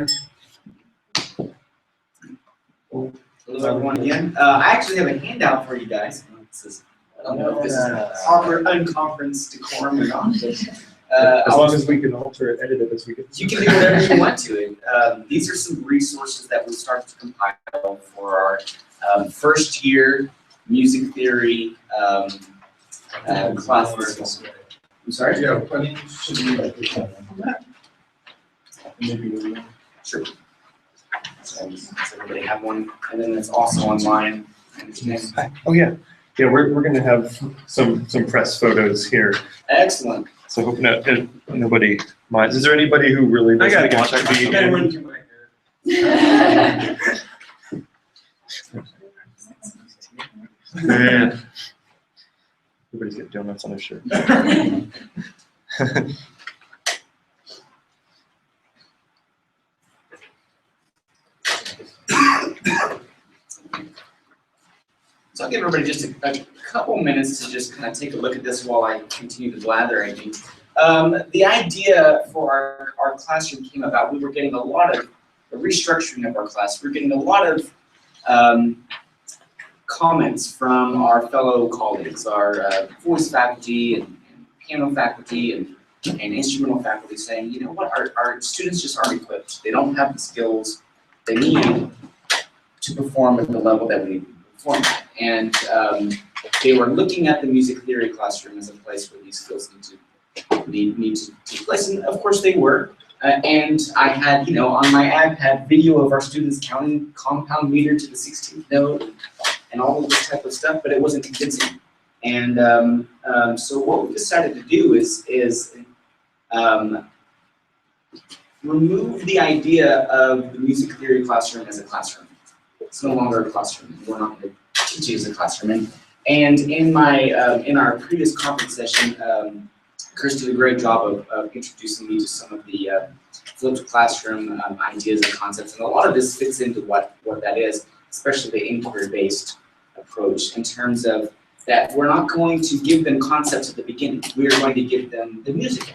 Hello everyone again. I actually have a handout for you guys. I don't know if this is proper unconference decorum or not. As long as we can alter it, edit it as we get. You can do whatever you want to it. These are some resources that we started to compile for our first year music theory classes. I'm sorry? Yeah, plenty. Should we like this one? Maybe we will. Sure. So does everybody have one? And then it's also online. I understand. Oh yeah, yeah. We're gonna have some press photos here. Excellent. So hope nobody minds. Is there anybody who really doesn't want to be in? Man. Everybody's got donuts on their shirt. So I'll give everybody just a couple minutes to just kind of take a look at this while I continue to blather at you. The idea for our classroom came about. We were getting a lot of the restructuring of our class. We were getting a lot of comments from our fellow colleagues, our voice faculty and piano faculty and instrumental faculty saying, you know what, our students just aren't equipped. They don't have the skills they need to perform at the level that we need to perform. And they were looking at the music theory classroom as a place where these skills need to take place, and of course they were. And I had, you know, on my iPad video of our students counting compound meter to the 16th note and all of this type of stuff, but it wasn't convincing. And so what we decided to do is remove the idea of the music theory classroom as a classroom. It's no longer a classroom. We're not going to teach it as a classroom. And in my in our previous conference session, Chris did a great job of introducing me to some of the flipped classroom ideas and concepts, and a lot of this fits into what that is, especially the inquiry-based approach in terms of that we're not going to give them concepts at the beginning. We are going to give them the music.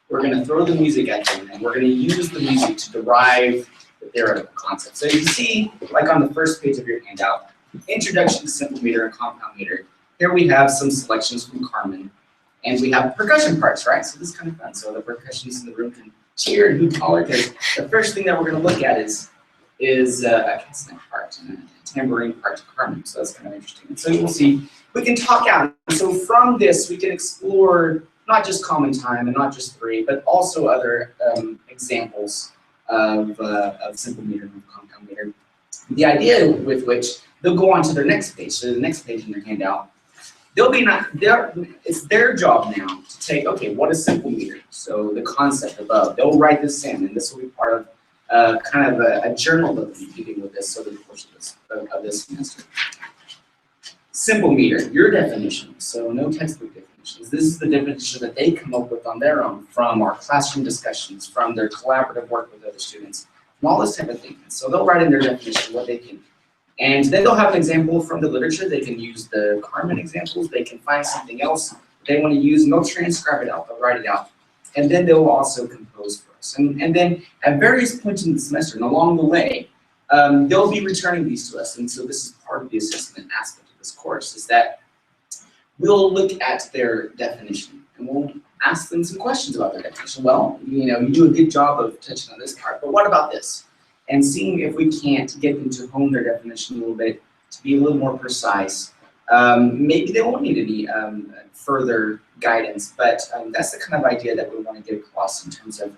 We're going to throw the music at them, and we're going to use the music to derive the theoretical concept. So you see, like on the first page of your handout, Introduction to Simple Meter and Compound Meter. Here we have some selections from Carmen, and we have percussion parts, right? So this is kind of fun. So the percussionists in the room can cheer and hoot and holler, because the first thing that we're going to look at is a castanet part and a tambourine part to Carmen. So that's kind of interesting. And so you'll see, we can talk out. So from this, we can explore not just common time and not just three, but also other examples of simple meter and compound meter. The idea with which they'll go on to their next page. So the next page in your handout, it's their job now to take, okay, what is simple meter? So the concept above, they'll write this in, and this will be part of kind of a journal that we'll be doing with this over the course of this semester. Simple meter, your definition, so no textbook definitions. This is the definition that they come up with on their own from our classroom discussions, from their collaborative work with other students, and all this type of thing. So they'll write in their definition what they can. And then they'll have an example from the literature. They can use the Carmen examples. They can find something else they want to use, and they'll transcribe it out. They'll write it out. And then they'll also compose for us. And then at various points in the semester and along the way, they'll be returning these to us. And so this is part of the assessment aspect of this course, is that we'll look at their definition and we'll ask them some questions about their definition. Well, you know, you do a good job of touching on this part, but what about this? And seeing if we can't get them to hone their definition a little bit, to be a little more precise. Maybe they won't need any further guidance, but that's the kind of idea that we want to get across in terms of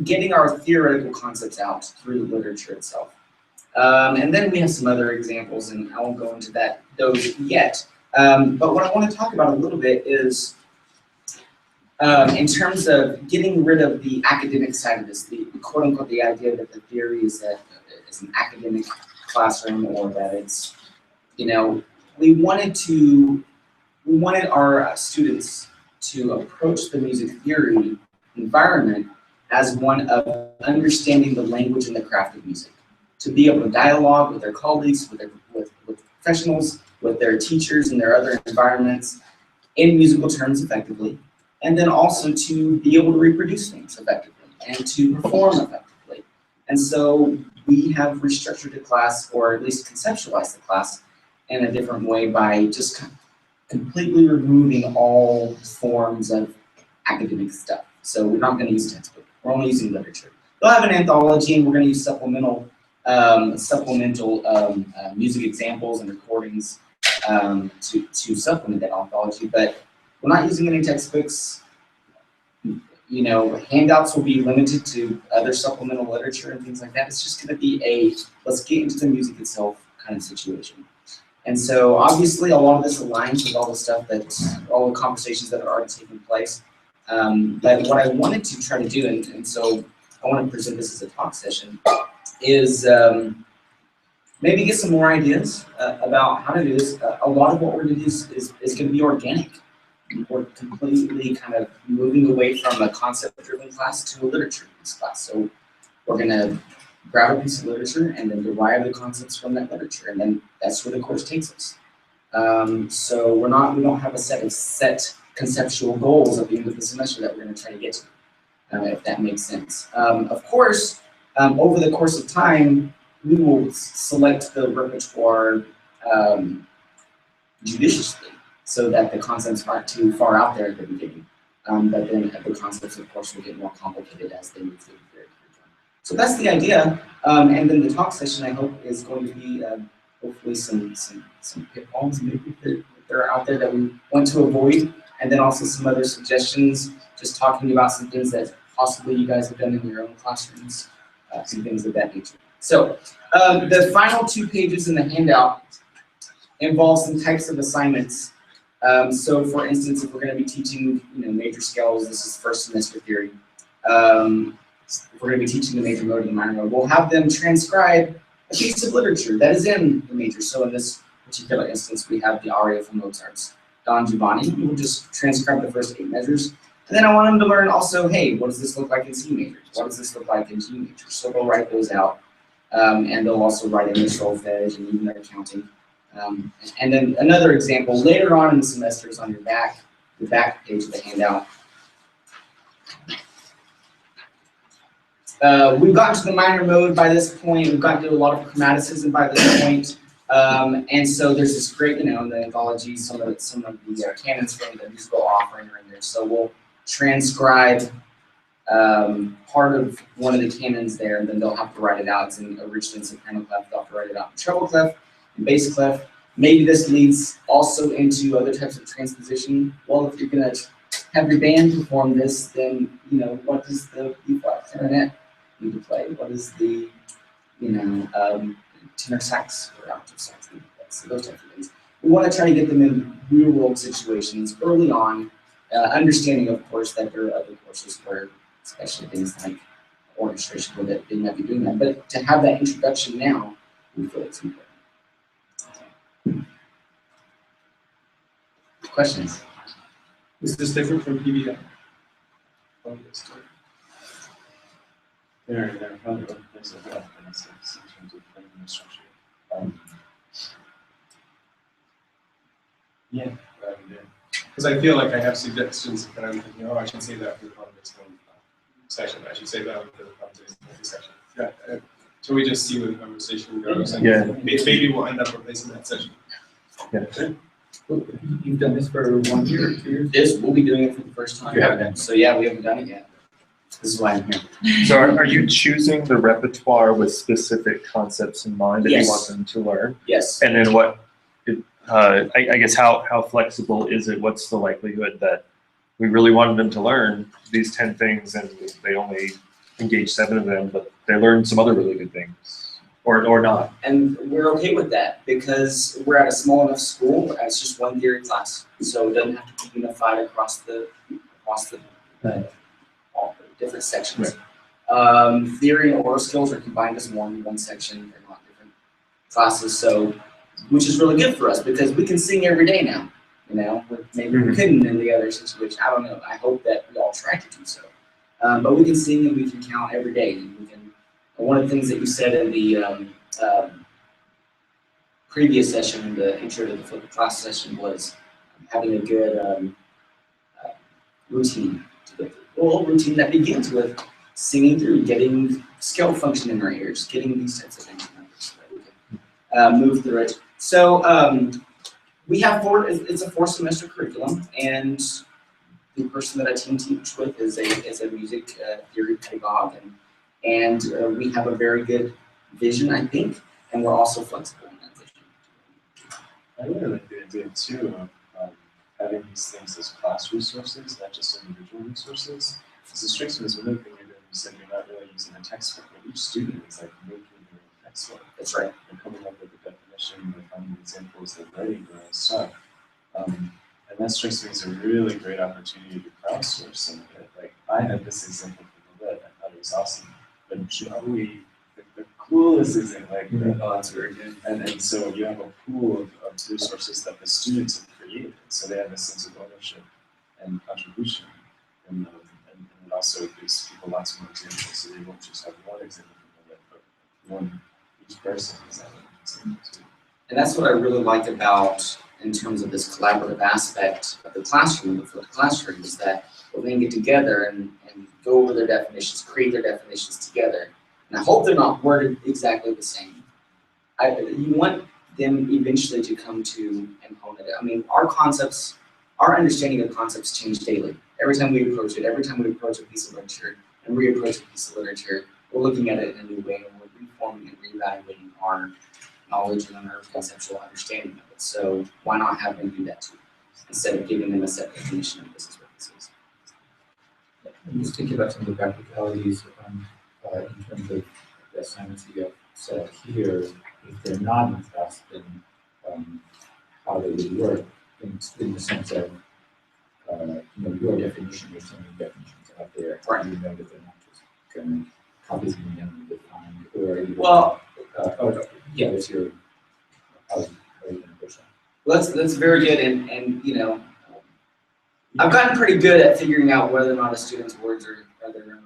getting our theoretical concepts out through the literature itself. And then we have some other examples, and I won't go into those yet. But what I want to talk about a little bit is in terms of getting rid of the academic side of this, the quote unquote, the idea that the theory is that it's an academic classroom, or that it's, you know, we wanted our students to approach the music theory environment as one of understanding the language and the craft of music, to be able to dialogue with their colleagues, with professionals, with their teachers and their other environments in musical terms effectively, and then also to be able to reproduce things effectively. and to perform effectively. And so we have restructured the class, or at least conceptualized the class in a different way by just completely removing all forms of academic stuff. So we're not going to use textbook. We're only using literature. They'll have an anthology, and we're going to use supplemental music examples and recordings to supplement that anthology. But we're not using any textbooks. You know, handouts will be limited to other supplemental literature and things like that. It's just going to be a let's get into the music itself kind of situation. And so obviously a lot of this aligns with all the stuff all the conversations that are already taking place. But what I wanted to try to do, and so I want to present this as a talk session, is maybe get some more ideas about how to do this. A lot of what we're going to do is going to be organic. We're completely kind of moving away from a concept-driven class to a literature-based class. So we're going to grab a piece of literature and then derive the concepts from that literature, and then that's where the course takes us. So we don't have a set conceptual goals at the end of the semester that we're going to try to get to, if that makes sense. Of course, over the course of time, we will select the repertoire judiciously so that the concepts aren't too far out there at the beginning. But then the concepts, of course, will get more complicated as they move through the curriculum. So that's the idea. And then the talk session, I hope, is going to be hopefully some pitfalls maybe that are out there that we want to avoid, and then also some other suggestions, just talking about some things that possibly you guys have done in your own classrooms, some things of that nature. So the final 2 pages in the handout involve some types of assignments. So for instance, if we're going to be teaching, major scales, this is first semester theory. If we're going to be teaching the major mode and the minor mode, we'll have them transcribe a piece of literature that is in the major. So in this particular instance, we have the aria from Mozart's Don Giovanni. We'll just transcribe the first 8 measures. And then I want them to learn also, hey, what does this look like in C major? What does this look like in G major? So they'll write those out. And they'll also write in the solfege and even their counting. And then another example later on in the semester is on the back page of the handout. We've gotten to the minor mode by this point. We've gotten to a lot of chromaticism by this point. And so there's this great, in the anthology, some of the canons from the musical offering are in there. So we'll transcribe part of one of the canons there, and then they'll have to write it out. It's originally in soprano clef, they'll have to write it out in treble clef and bass clef. Maybe this leads also into other types of transposition. Well, if you're going to have your band perform this, then, what does the B-flat clarinet need to play? What is the, tenor sax or octave sax need to play? So those types of things. We want to try to get them in real-world situations early on, understanding, of course, that there are other courses where, especially things like orchestration, where they might be doing that. But to have that introduction now, we feel it's important. Questions? Is this different from PBI? There are probably other places that have benefits in terms of framing the structure. Yeah. Because I feel like I have suggestions that I'm thinking, I should say that for the context of session. I should say that for the context of the session. Yeah. So we just see where the conversation goes, and maybe we'll end up replacing that session. Yeah. You've done this for 1 year or 2 years? This, we'll be doing it for the first time. You haven't. So yeah, we haven't done it yet. This is why I'm here. So are you choosing the repertoire with specific concepts in mind that Yes. you want them to learn? Yes. And then I guess how flexible is it? What's the likelihood that we really wanted them to learn these 10 things and they only engage 7 of them, but they learned some other really good things? Or not? And we're okay with that because we're at a small enough school. It's just one theory class, so it doesn't have to be unified across the all the different sections. Right. Theory and oral skills are combined as one section. They're not different classes, so which is really good for us because we can sing every day now. Maybe we couldn't in the other situation. I don't know. I hope that we all try to do so. But we can sing and we can count every day, and we can. One of the things that you said in the previous session, the intro to the flipped class session, was having a good routine. A little routine that begins with singing through, getting scale function in our ears, getting these types of things in our ears so that we can move through it. So we have it's a 4-semester curriculum, and the person that I teach with is a music theory pedagogue, and we have a very good vision, I think, and we're also flexible in that vision. I really like the idea too of having these things as class resources, not just individual resources. Because it strikes me as one of the things you're doing, you said you're not really using a textbook, but each student is like making their own textbook. That's right. They're coming up with a definition, they're finding examples, they're writing their own stuff. And that strikes me as a really great opportunity to crowdsource some of it. Like, I had this example from the lit, I thought it was awesome. But Joey, the coolest example, like, Oh, that's very good. and so you have a pool of resources that the students have created, so they have a sense of ownership and contribution. And it also gives people lots more examples, so they won't just have one example from the lit, but one, each person is having an example too. And that's what I really liked about, in terms of this collaborative aspect of the classroom, the flipped classroom, is that we're going to get together and go over their definitions, create their definitions together. And I hope they're not worded exactly the same. You want them eventually to come to and hone it. I mean, our understanding of concepts change daily. Every time we approach it, every time we approach a piece of literature and reapproach a piece of literature, we're looking at it in a new way, and we're reforming and reevaluating our knowledge and our conceptual understanding of it. So why not have them do that too, instead of giving them a set definition of this is what this is. I'm just thinking about some of the practicalities in terms of the assignments you have set up here. If they're not in class, then how they would work in the sense of your definition or so many definitions out there. Right. You know that they're not just going to copies of them defined or even, Well, yeah, that's your how are you going to push that? that's very good, and I've gotten pretty good at figuring out whether or not a student's words are their own.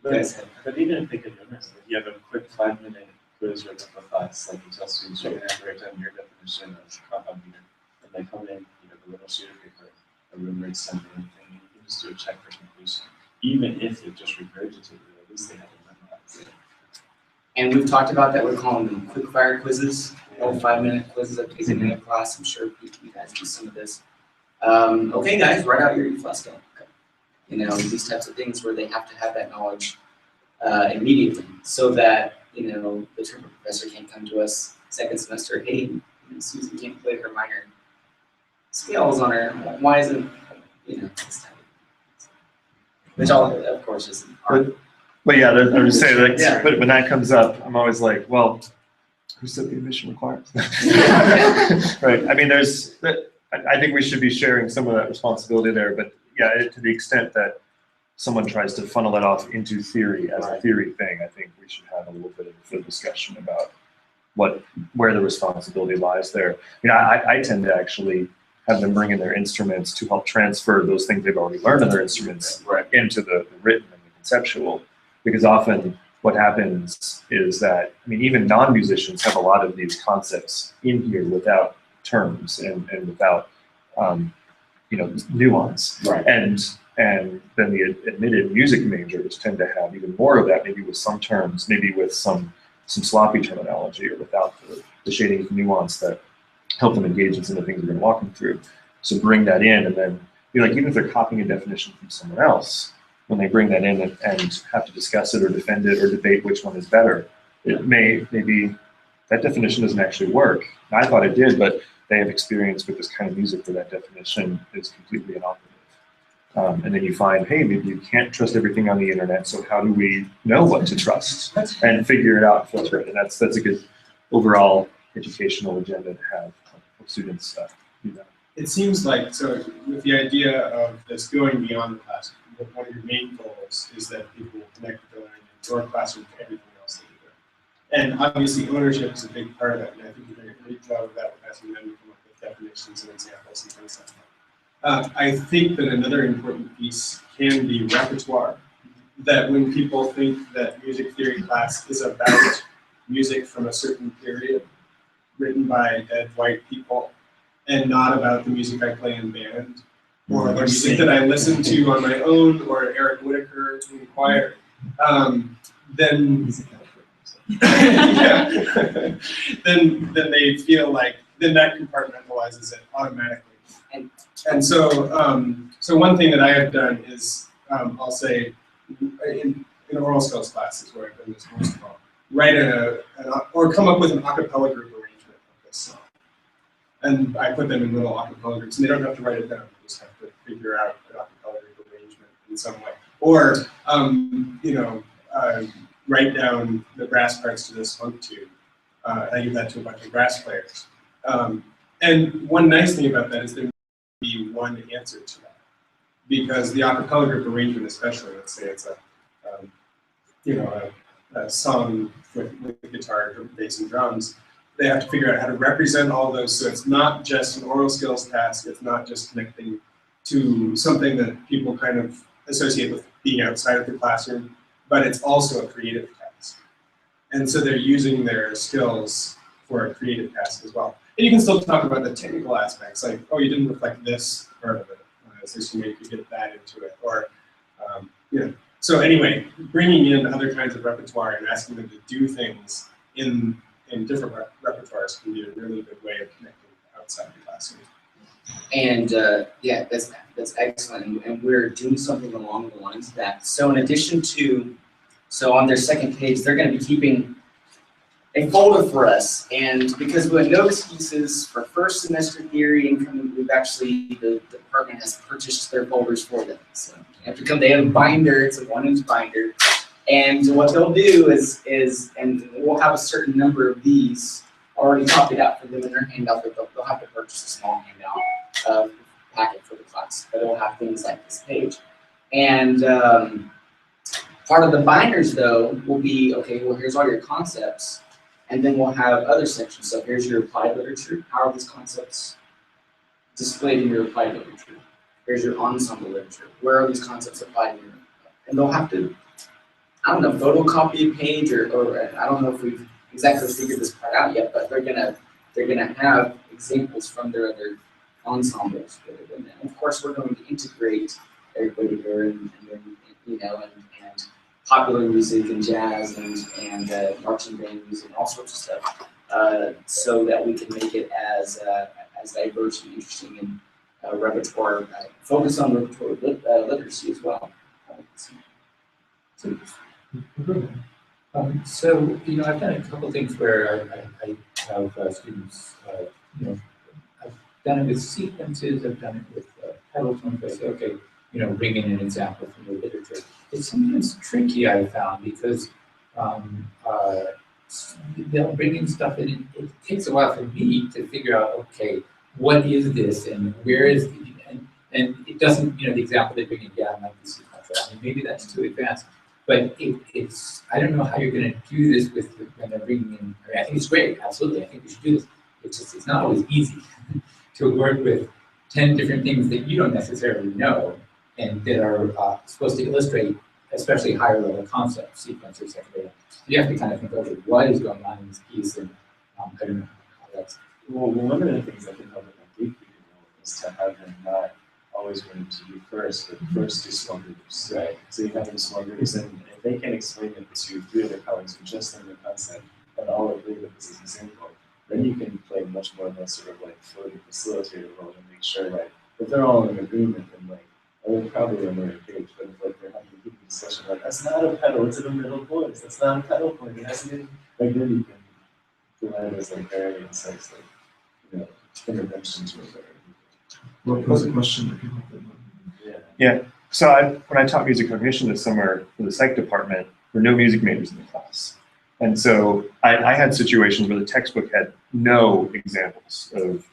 You guys have- But even if they can notice, if you have a quick 5-minute quiz right before class, like you tell students, you're gonna have to write down your definition of compound unit. And they come in, you have a little sheet of paper, a room rate something, and you can just do a check for completion. Even if it just regurgitated it, at least they have it memorized. And we've talked about that. We're calling them quick fire quizzes, 5-minute quizzes that take a minute class. I'm sure you guys do some of this. Okay, guys, write out your E-Flasco. These types of things where they have to have that knowledge immediately, so that the term professor can't come to us second semester. Hey, Susan can't play her minor scales on her. Why isn't this type of thing? Which all of course is art. But yeah, I'm just saying, like, Yeah. but when that comes up, I'm always like, well, who said the admission requirements? Right. I mean, I think we should be sharing some of that responsibility there, but yeah, to the extent that someone tries to funnel it off into theory as a theory thing, I think we should have a little bit of a discussion about where the responsibility lies there. I tend to actually have them bring in their instruments to help transfer those things they've already learned in their instruments into the written and the conceptual, because often what happens is that, even non-musicians have a lot of these concepts in here without terms and without nuance. Right. And then the admitted music majors tend to have even more of that, maybe with some terms, maybe with some sloppy terminology, or without the shading of nuance that help them engage in some of the things we're going to walk them through. So bring that in, and then even if they're copying a definition from someone else, when they bring that in and have to discuss it or defend it or debate which one is better, it maybe that definition doesn't actually work. I thought it did, but they have experience with this kind of music where that definition is completely inoperative. And then you find, hey, maybe you can't trust everything on the internet, so how do we know what to trust and figure it out, filter it? And that's a good overall educational agenda to have students do that. It seems like, so with the idea of this going beyond the classroom, one of your main goals is that people connect with the learning in your classroom to everything else that you do. And obviously ownership is a big part of that, and I think you're doing a great job of that with asking them to come up with definitions and examples and things like that. I think that another important piece can be repertoire. That when people think that music theory class is about music from a certain period, written by dead white people, and not about the music I play in band, or the music that I listen to on my own, or Eric Whitacre in choir, then yeah, then they feel like then that compartmentalizes it automatically. And so one thing that I have done is I'll say in oral skills classes where I've done this most of all, write or come up with an a cappella group arrangement of this song. And I put them in little a cappella groups, and they don't have to write it down. They just have to figure out an a cappella group arrangement in some way. Or, write down the brass parts to this funk tune. I give that to a bunch of brass players. And one nice thing about that is there may be one answer to that. Because the a cappella group arrangement, especially, let's say it's a song with guitar, bass, and drums, they have to figure out how to represent all those, so it's not just an oral skills task, it's not just connecting to something that people kind of associate with being outside of the classroom, but it's also a creative task. And so they're using their skills for a creative task as well. And you can still talk about the technical aspects, like, oh, you didn't reflect this part of it, so you could get that into it, or, So anyway, bringing in other kinds of repertoire and asking them to do things in different repertoires can be a really good way of connecting outside the classroom. And yeah, that's excellent. And we're doing something along the lines of that. So in addition to, on their second page, they're going to be keeping a folder for us. And because we have no excuses for first semester theory income, the department has purchased their folders for them. So they have a binder, it's a 1-inch binder. And what they'll do is we'll have a certain number of these already copied out for them in their handout, but they'll have to purchase a small handout packet for the class. But it'll have things like this page. And part of the binders, though, will be, okay, well, here's all your concepts. And then we'll have other sections. So here's your applied literature. How are these concepts displayed in your applied literature? Here's your ensemble literature. Where are these concepts applied in your, and they'll have to, I don't know, photocopy a page, or I don't know if we've exactly figured this part out yet, but they're gonna have examples from their other ensembles. And of course, we're going to integrate everybody here, and popular music and jazz and marching band music and all sorts of stuff, so that we can make it as diverse and interesting and repertoire, focus on repertoire literacy as well. So, I've done a couple things where I have students, I've done it with sequences, I've done it with pedal tones. I say, okay, bring in an example from the literature. It's sometimes tricky, I found, because they'll bring in stuff and it takes a while for me to figure out, okay, what is this and where is the, and it doesn't, the example they bring in, yeah, it might be sequential. I mean, maybe that's too advanced, but it's, I don't know how you're going to do this when they're bringing in, I think it's great, absolutely, I think we should do this. It's not always easy to work with 10 different things that you don't necessarily know and that are supposed to illustrate especially higher level concepts, sequences, secondary. So you have to kind of think, okay, what is going on in this piece, and I don't know how that's. Well, one of the things that can help with my deep is to have them not always going to be first, but first do small groups. Right. So you have them small groups, and if they can explain it to 3 other colleagues who just learned the concept and all agree that this is example, then you can play much more of a sort of like floating facilitator role and make sure like if they're all in agreement, then like I would probably on their page, but if like they're having a group discussion like that's not a pedal, it's in the middle voice, that's not a pedal point, it hasn't been like then you can provide as like very insights like interventions or whatever. What was the question that came up? Yeah. So when I taught music cognition this summer for the psych department, there were no music majors in the class. And so I had situations where the textbook had no examples of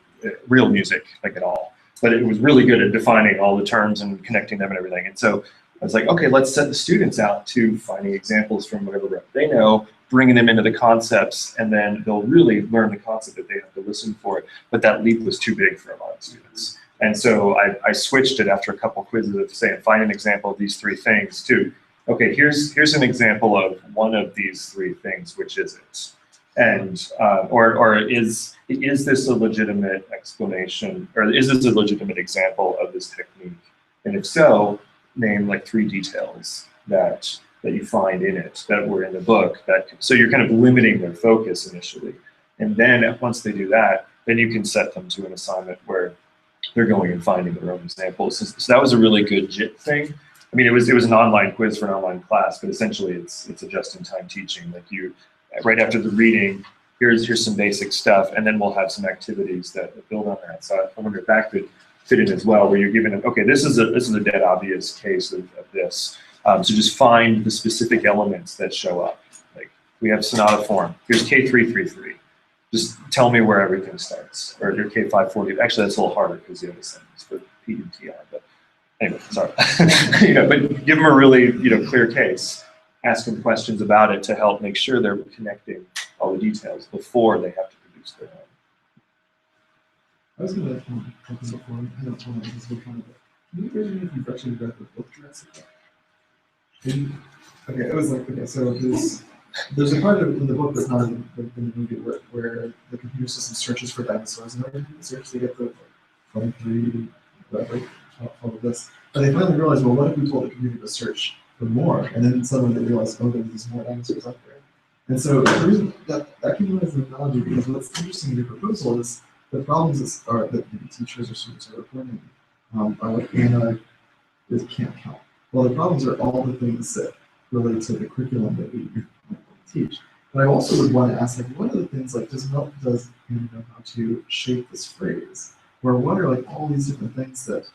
real music, like at all. But it was really good at defining all the terms and connecting them and everything. And so I was like, okay, let's set the students out to finding examples from whatever rep they know, bringing them into the concepts, and then they'll really learn the concept that they have to listen for it. But that leap was too big for a lot of students. And so I switched it after a couple quizzes of saying, find an example of these 3 things to, okay, here's an example of one of these 3 things, which is it? And, or is this a legitimate explanation, or is this a legitimate example of this technique? And if so, name like 3 details that that you find in it that were in the book. So you're kind of limiting their focus initially. And then once they do that, then you can set them to an assignment where they're going and finding their own examples. So that was a really good JIT thing. I mean, it was an online quiz for an online class, but essentially it's a just-in-time teaching. Like you, right after the reading, here's some basic stuff, and then we'll have some activities that build on that. So I wonder if that could fit in as well, where you're giving them, okay, this is a dead obvious case of this. So just find the specific elements that show up. Like we have sonata form. Here's K333. Just tell me where everything starts. Or your K540. Actually, that's a little harder because you have a sentence for P and TI. But anyway, sorry. But give them a really clear case. Ask them questions about it to help make sure they're connecting all the details before they have to produce their own. I was going to talk before, I don't know if this will come, but can you raise me if you've actually read the book Jurassic Park? Okay, it was like, okay, so there's a part in the book that's not in the movie where the computer system searches for dinosaurs and everything. It searches to get the 23, whatever, all of this. But they finally realized, well, what if we told the computer to search for more? And then suddenly they realized, oh, there's more dinosaurs out there. And so the reason that came as an analogy, because what's interesting in your proposal is the problems that maybe teachers or students are reporting are like Anna can't count. Well, the problems are all the things that relate to the curriculum that we teach. But I also would want to ask, like, what are the things, like, does Anna know how to shape this phrase? Or what are, like, all these different things that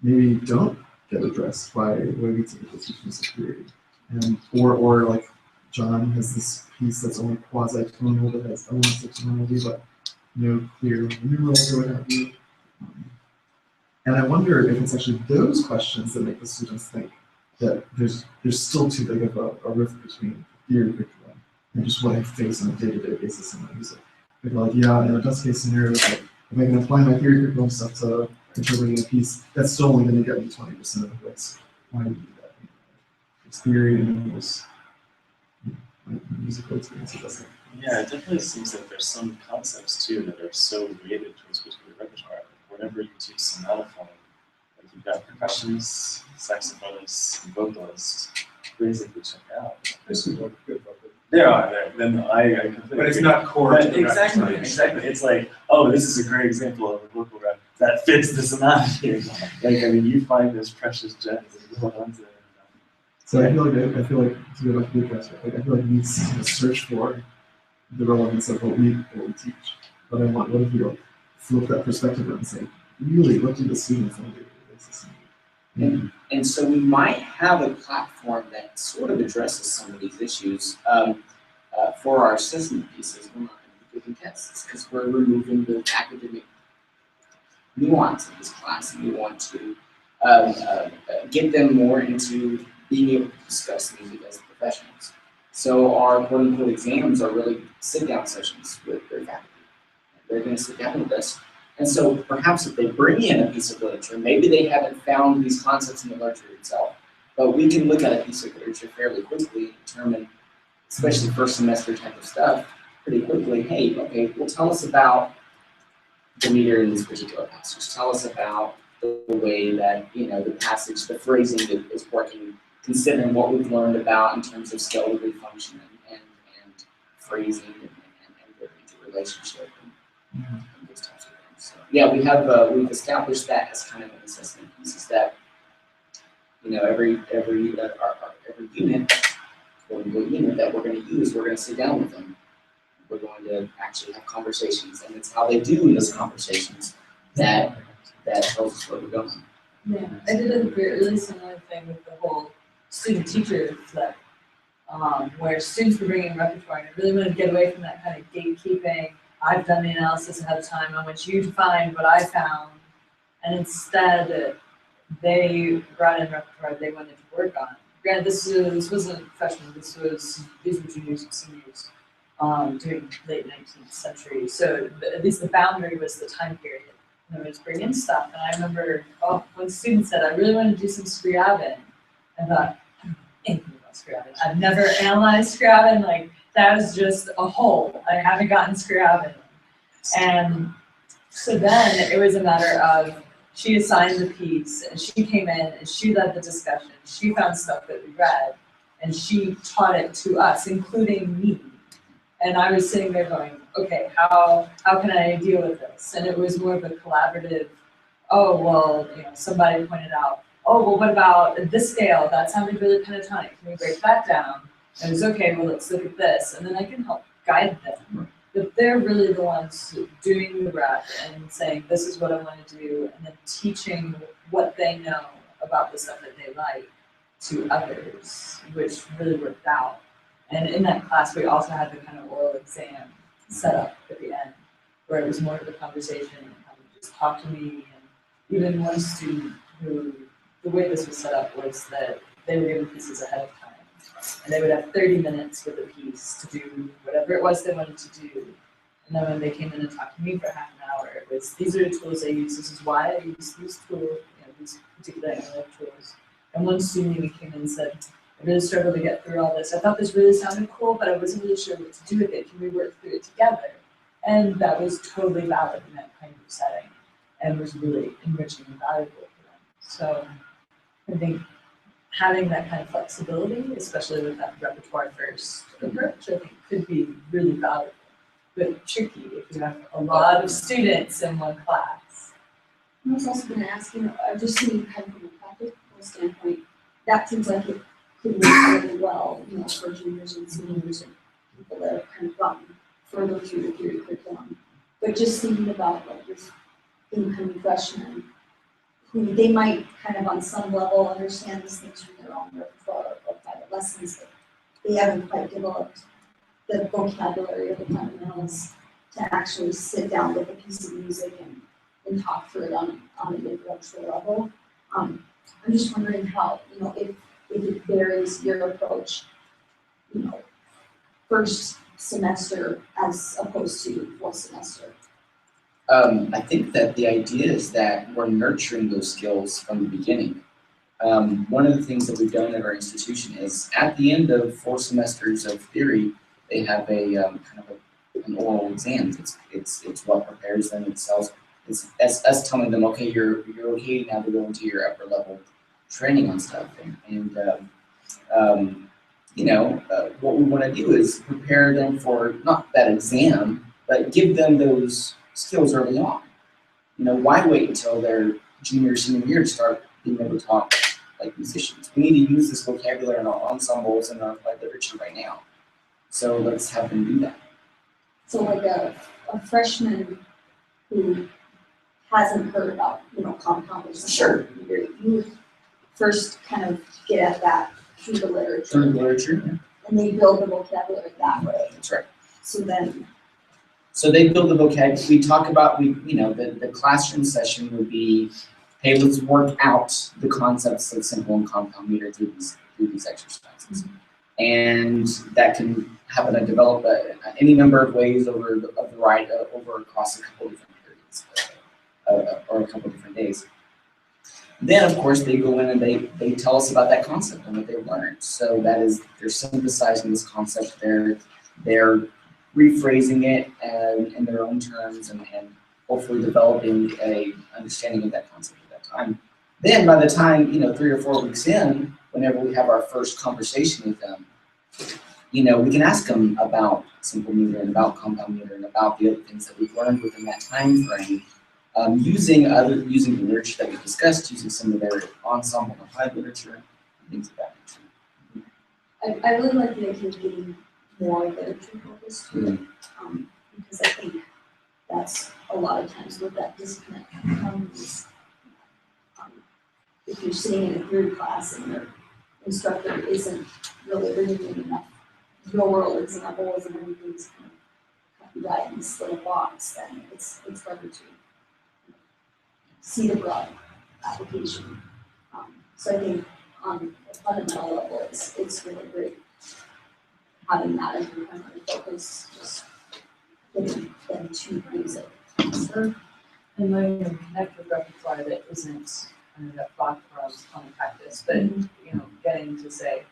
maybe don't get addressed by the way we typically teach in security? And, or like, John has this piece that's only quasi-tonal, that has elements of tonality, but no clear numerals or what have you. And I wonder if it's actually those questions that make the students think that there's still too big of a rift between theory curriculum and just what I face on a day-to-day basis in my music. They're like, yeah, in a best case scenario, like, if I can apply my theory curriculum stuff to interpreting a piece, that's still only going to get me 20% of the hits. Why do you do that? It's theory and it's my musical experience. It doesn't. Yeah, it definitely seems like there's some concepts too that are so related to a particular repertoire. Whenever you teach sonata form, like you've got percussionists, saxophonists, and vocalists, basically check out. This is what good about it. There are, then I completely But it's agree. not core to the Exactly, repertoire. exactly. It's like, oh, this is a great example of a vocal rep that fits the sonata here. Like, I mean, you find those precious gems and you hold on to them. So I feel like to go back to the address, like I feel like we need to search for the relevance of what we teach. But I want, what if you flip that perspective and say, really, what do the students on a daily basis need? And so we might have a platform that sort of addresses some of these issues. For our assessment pieces, we're not going to be giving tests because we're removing the academic nuance of this class, and we want to get them more into being able to discuss music as professionals. So our quote-unquote exams are really sit-down sessions with their faculty. They're going to sit down with us. And so perhaps if they bring in a piece of literature, maybe they haven't found these concepts in the literature itself, but we can look at a piece of literature fairly quickly and determine, especially first semester type of stuff, pretty quickly, hey, okay, well, tell us about the meter in this particular passage. Tell us about the way that, the passage, the phrasing is working, considering what we've learned about in terms of scale degree function and phrasing and their interrelationship and those types of things. So, yeah, we've established that as kind of an assessment piece, is that every unit, quote-unquote unit that we're going to use, we're going to sit down with them. We're going to actually have conversations, and it's how they do in those conversations that tells us where we're going. Yeah, I did a really similar thing with the whole student-teacher flip, where students were bringing repertoire, and I really wanted to get away from that kind of gatekeeping. I've done the analysis ahead of time. I want you to find what I found, and instead they brought in repertoire they wanted to work on. Granted, this wasn't freshmen. These were juniors and seniors during late 19th century. So at least the boundary was the time period. And I was bringing stuff, and I remember one student said, "I really want to do some Scriabin." I thought, I don't know anything about Scriabin. I've never analyzed Scriabin. Like, that was just a hole. I haven't gotten Scriabin. And so then it was a matter of, she assigned the piece, and she came in, and she led the discussion. She found stuff that we read. And she taught it to us, including me. And I was sitting there going, okay, how can I deal with this? And it was more of a collaborative, oh, well, somebody pointed out, oh, well, what about this scale? That sounded really pentatonic. Can we break that down? And it was okay, well, let's look at this. And then I can help guide them. But they're really the ones doing the rep and saying, this is what I want to do, and then teaching what they know about the stuff that they like to others, which really worked out. And in that class, we also had the kind of oral exam set up at the end, where it was more of a conversation and kind of just talk to me. And even one student who, the way this was set up was that they were given pieces ahead of time. And they would have 30 minutes with a piece to do whatever it was they wanted to do. And then when they came in and talked to me for half an hour, it was, these are the tools I use, this is why I use these tools, these particular analytic tools. And one student even came in and said, I really struggled to get through all this. I thought this really sounded cool, but I wasn't really sure what to do with it. Can we work through it together? And that was totally valid in that kind of setting and was really enriching and valuable for them. So I think having that kind of flexibility, especially with that repertoire first approach, I think could be really valuable, but tricky if you have a lot of students in one class. I was also gonna ask, just seeing kind of from a practical standpoint, that seems like it could work really well, for juniors and seniors and people that have kind of gotten further through the theory curriculum. But just thinking about like this incoming freshmen, who they might kind of on some level understand these things from their own repertoire or private lessons, but they haven't quite developed the vocabulary or the fundamentals to actually sit down with a piece of music and talk through it on an intellectual level. I'm just wondering how, if it varies your approach, first semester as opposed to fourth semester. I think that the idea is that we're nurturing those skills from the beginning. One of the things that we've done at our institution is at the end of 4 semesters of theory, they have a kind of an oral exam. It's what prepares them. It's us telling them, okay, you're okay now to go into your upper level training on stuff. What we want to do is prepare them for not that exam, but give them those skills early on. Why wait until their junior, senior year to start being able to talk like musicians? We need to use this vocabulary in our ensembles and our applied literature right now. So let's have them do that. So like a freshman who hasn't heard about, compound or something. Sure. You first kind of get at that through the literature. Through the literature, yeah. And they build the vocabulary that way. That's right. So they build the vocabulary. We talk about, the classroom session would be, hey, let's work out the concepts of simple and compound meter through these exercises. And that can happen and develop any number of ways over across a couple different periods or a couple different days. Then, of course, they go in and they tell us about that concept and what they've learned. So that is, they're synthesizing this concept. They're rephrasing it in their own terms and hopefully developing a understanding of that concept at that time. Then, by the time 3 or 4 weeks in, whenever we have our first conversation with them, we can ask them about simple meter and about compound meter and about the other things that we've learned within that time frame. Using the literature that we discussed, using some of their ensemble and applied literature, things of that nature. I really like the idea of getting more literature focused to it, because I think that's a lot of times where that disconnect comes. If you're sitting in a theory class and your instructor isn't really bringing in enough real world examples and everything's kind of copyright in this little box, then it's harder to see the broad application. So I think on a fundamental level, it's really great having that as your primary focus, just getting them to use it faster. And learning to connect with repertoire that isn't that block from common practice, but getting to say,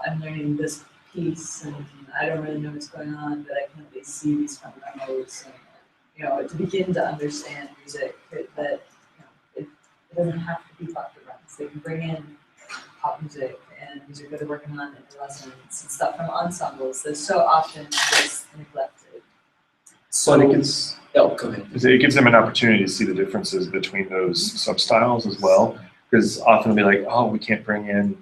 I'm learning this piece and I don't really know what's going on, but I can at least see these fundamentals and to begin to understand music that it doesn't have to be pop runs. They can bring in pop music and and who's good at working on lessons and stuff from ensembles, that's so often just neglected. So But it gives, oh, go ahead. it gives them an opportunity to see the differences between those sub-styles as well. Because often they'll be like, oh, we can't bring in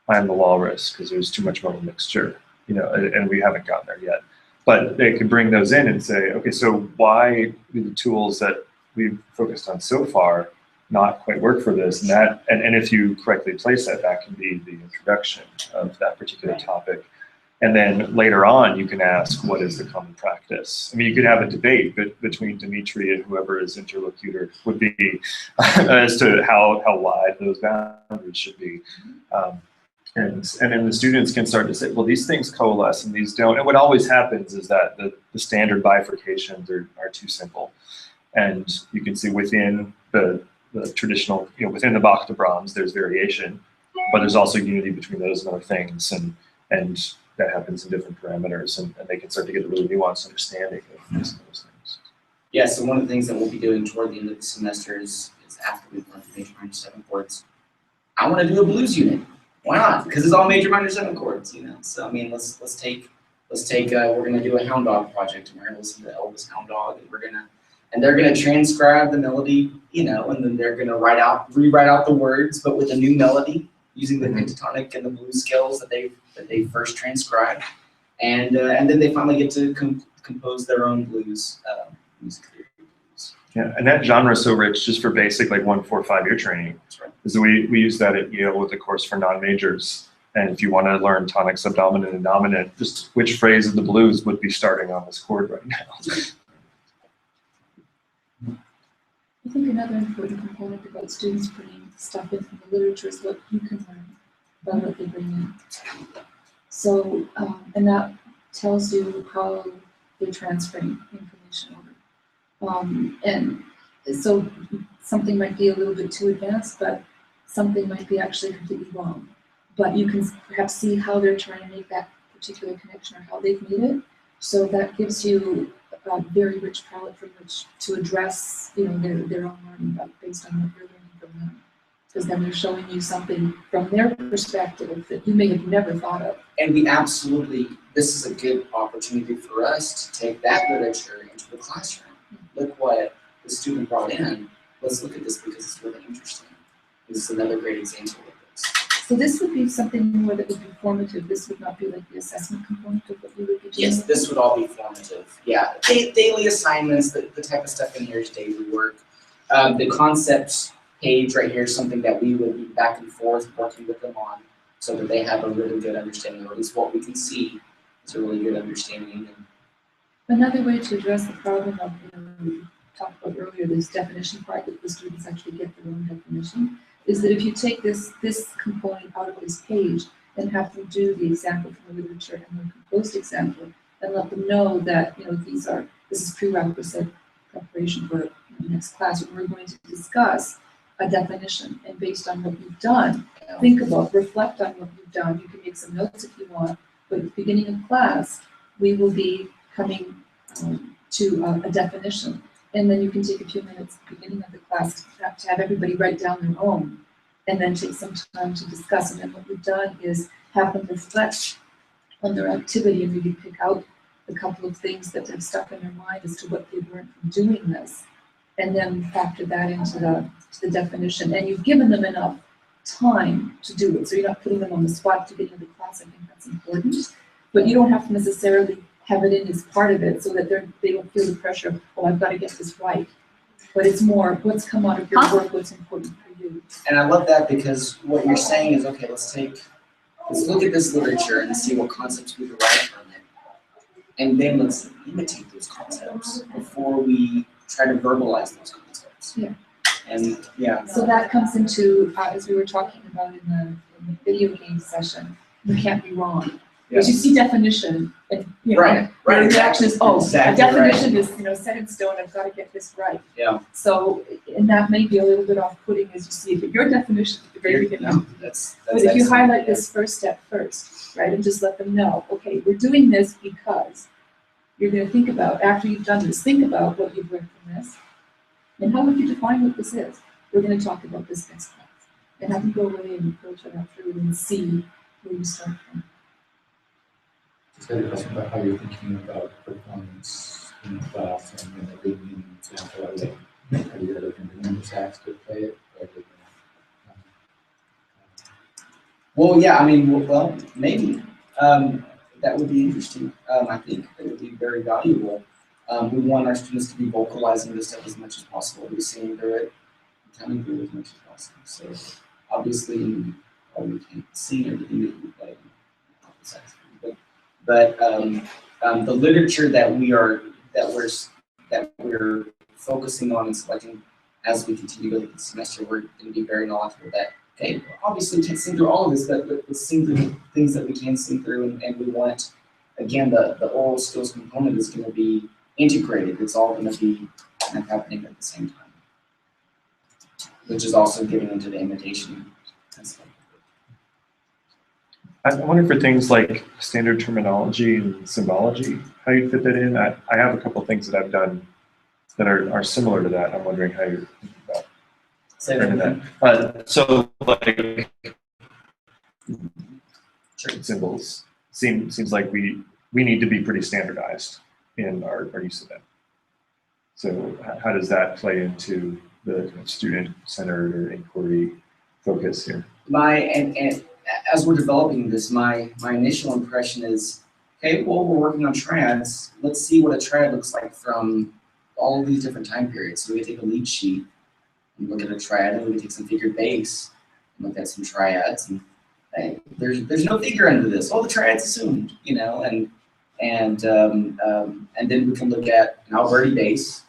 I Am the Walrus because there's too much modal mixture, you know, and we haven't gotten there yet. But they can bring those in and say, okay, so why do the tools that we've focused on so far not quite work for this? And that, and if you correctly place that, that can be the introduction of that particular topic. And then later on, you can ask, what is the common practice? I mean, you could have a debate between Dimitri and whoever his interlocutor would be as to how wide those boundaries should be. And then the students can start to say, well, these things coalesce and these don't. And what always happens is that the standard bifurcations are too simple. And you can see within the traditional, you know, within the Bach to Brahms, there's variation, but there's also unity between those and other things. And that happens in different parameters, and they can start to get a really nuanced understanding of those things. Yeah, so one of the things that we'll be doing toward the end of the semester is after we've learned the major minor 7 chords, I want to do a blues unit. Why not? Because it's all major minor 7 chords, you know. So I mean, let's take we're gonna do a Hound Dog project, and we're gonna listen to Elvis Hound Dog, and they're gonna transcribe the melody, you know, and then they're gonna rewrite out the words, but with a new melody using the pentatonic and the blues scales that they first transcribed, and then they finally get to compose their own blues music theory. Yeah, and that genre is so rich just for basic like 1, 4, 5 year training. That's right. Is we use that at Yale with a course for non-majors. And if you want to learn tonic, subdominant, and dominant, just which phrase of the blues would be starting on this chord right now. I think another important component about students bringing stuff in from the literature is what you can learn about what they bring in. So, and that tells you how they're transferring information over. And so something might be a little bit too advanced, but something might be actually completely wrong. But you can perhaps see how they're trying to make that particular connection or how they've made it. So that gives you a very rich palette from which to address, you know, their own learning based on what you're learning from them. Because then they're showing you something from their perspective that you may have never thought of. And this is a good opportunity for us to take that literature into the classroom. Look what the student brought in. Let's look at this because it's really interesting. This is another great example of this. So this would be something more that would be formative. This would not be like the assessment component of what you would be doing. Yes, this would all be formative. Yeah, daily assignments, the type of stuff in here is daily work. The concepts page right here is something that we would be back and forth working with them on so that they have a really good understanding, or at least what we can see is a really good understanding. Another way to address the problem of, you know, we talked about earlier, this definition part that the students actually get their own definition, is that if you take this component out of this page and have them do the example from the literature and the composed example, and let them know that, you know, this is prerequisite preparation for the next class, where we're going to discuss a definition, and based on what you've done, reflect on what you've done. You can make some notes if you want, but at the beginning of class, we will be coming to a definition. And then you can take a few minutes at the beginning of the class to have everybody write down their own, and then take some time to discuss. And then what we've done is have them reflect on their activity and maybe pick out a couple of things that have stuck in their mind as to what they've learned from doing this, and then factor that into the definition. And you've given them enough time to do it, so you're not putting them on the spot to get into the class. I think that's important, but you don't have to necessarily have it in as part of it so that they don't feel the pressure of, oh, I've got to get this right. But it's more what's come out of your work, what's important for you. And I love that, because what you're saying is, okay, let's look at this literature and see what concepts we derive from it. And then let's imitate those concepts before we try to verbalize those concepts. Yeah. And yeah. So that comes into, as we were talking about in the video game session, you can't be wrong. Because you see definition, and you know, right, your reaction is, oh, exactly a definition is, you know, set in stone, I've got to get this right. Yeah. So, and that may be a little bit off-putting as you see it, but your definition at the very beginning. That's But if you excellent. highlight this first step first, right, and just let them know, okay, we're doing this because you're going to think about, after you've done this, think about what you've learned from this, and how would you define what this is? We're going to talk about this next class, and have them go away and approach it through and see where you start from. Just had a question about how you're thinking about performance in class and then a good meaning example of it. Are you looking for numbers acts to play it or are you Well, yeah, I mean, well, maybe, that would be interesting. I think it would be very valuable. We want our students to be vocalizing this stuff as much as possible, be seeing through it, coming through as much as possible. So obviously, we can't see everything that you play. But the literature that we're focusing on and selecting as we continue to go through the semester, we're going to be very knowledgeable that, okay, obviously we can't sing through all of this, but let's sing through the things that we can sing through, and we want, again, the oral skills component is going to be integrated. It's all going to be kind of happening at the same time, which is also getting into the imitation and stuff. I wonder for things like standard terminology and symbology, how you fit that in. I have a couple of things that I've done that are similar to that. I'm wondering how you're thinking about Say that again. so like symbols seems like we need to be pretty standardized in our use of them. So how does that play into the student-centered or inquiry focus here? And as we're developing this, my initial impression is, okay, well, we're working on triads. Let's see what a triad looks like from all of these different time periods. So we take a lead sheet and look at a triad, and we take some figured bass and look at some triads. And hey, there's no figure under this. Oh, the triad's assumed, you know, and then we can look at an Alberti bass,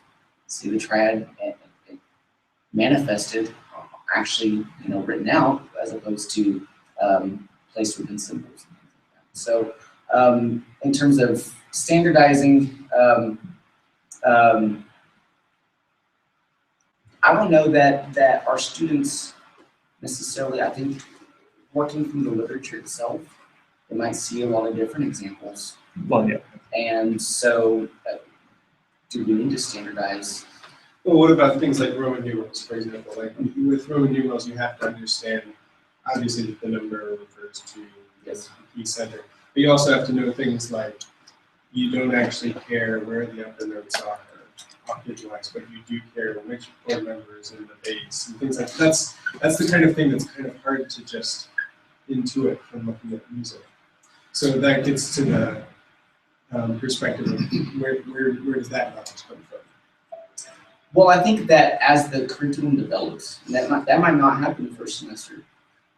see the triad manifested, actually, you know, written out as opposed to placed within symbols. So in terms of standardizing, I don't know that our students necessarily, I think, working from the literature itself, they might see a lot of different examples. Well, yeah. And so, do we need to standardize? Well, what about things like Roman numerals, for example? Like with Roman numerals, you have to understand, obviously, that the number refers to the key center. But you also have to know things like you don't actually care where the upper notes are octave-wise, but you do care which chord number is in the bass and things like that. That's the kind of thing that's kind of hard to just intuit from looking at music. So that gets to the perspective of where does that knowledge come from? Well, I think that as the curriculum develops, that might not happen the first semester.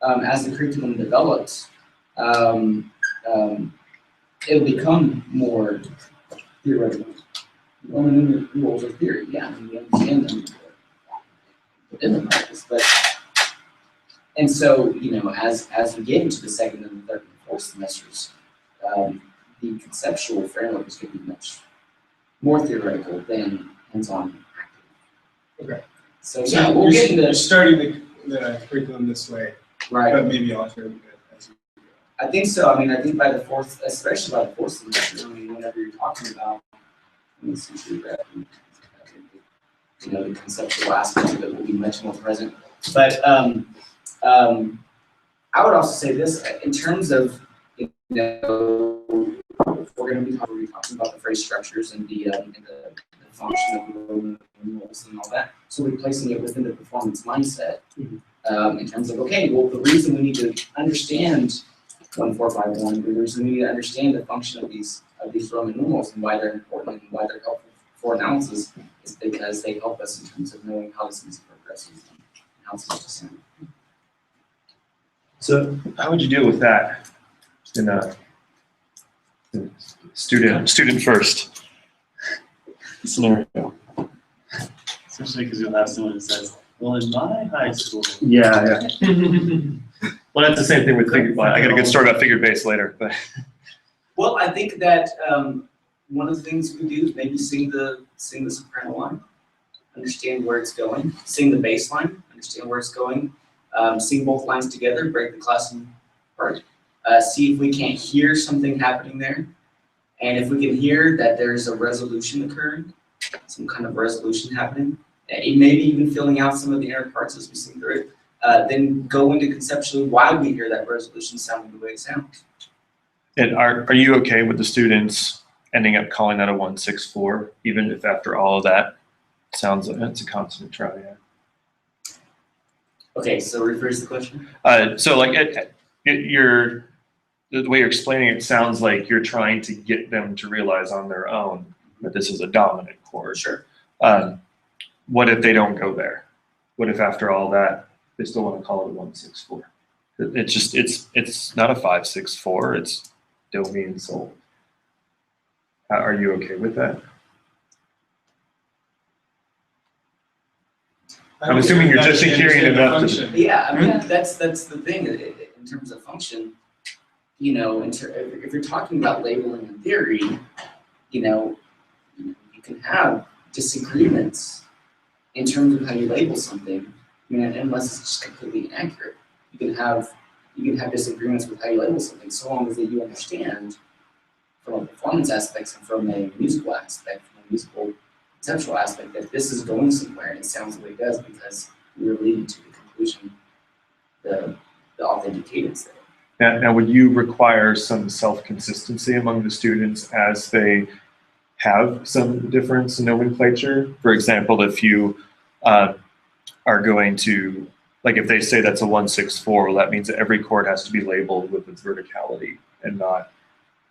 As the curriculum develops, it'll become more theoretical. Roman numerals are theory, yeah, I mean, we understand them within the practice, but and so, you know, as we get into the second and the third and fourth semesters, the conceptual framework is going to be much more theoretical than hands-on active. Okay. So yeah, we'll get into you're starting the curriculum this way, right. but maybe altering it as you go. I think so. I mean, I think by the fourth, especially by the fourth semester, I mean, whenever you're talking about, you know, the conceptual aspect of it will be much more present. But I would also say this in terms of, you know, we're going to be talking about the phrase structures and the function of the Roman numerals and all that. So we're placing it within the performance mindset in terms of, okay, well, the reason we need to understand 1451, the reason we need to understand the function of these Roman numerals and why they're important and why they're helpful for analysis is because they help us in terms of knowing how this music progresses and how it's supposed to sound. So how would you deal with that in a student first scenario? Especially because you'll have someone who says, well, in my high school. Yeah. Well, that's the same thing with figured. I got a good story about figured bass later, but. Well, I think that one of the things we do is maybe sing the soprano line, understand where it's going, sing the bass line, understand where it's going, sing both lines together, break the class apart, see if we can't hear something happening there, and if we can hear that there's a resolution occurring, some kind of resolution happening, maybe even filling out some of the inner parts as we sing through it, then go into conceptually why we hear that resolution sounding the way it sounds. And are you okay with the students ending up calling that a 164, even if after all of that sounds like it's a consonant triad? Okay, so rephrase the question. So like the way you're explaining it sounds like you're trying to get them to realize on their own that this is a dominant chord. Sure. What if they don't go there? What if after all that they still want to call it a 164? It's just it's not a 5/6/4. It's do, mi, and sol. Are you okay with that? I'm assuming you're just hearing enough to. Yeah, I mean, Yeah. that's the thing, in terms of function, you know, if you're talking about labeling in theory, you know, you can have disagreements in terms of how you label something, I mean, unless it's just completely inaccurate. You can have disagreements with how you label something, so long as that you understand from a performance aspect and from a musical aspect, from a musical conceptual aspect, that this is going somewhere and it sounds the way it does because we're leading to the conclusion, the authentic cadence there. Now, would you require some self-consistency among the students as they have some difference in nomenclature? For example, if you are going to, like if they say that's a 1/6/4, well, that means that every chord has to be labeled with its verticality and not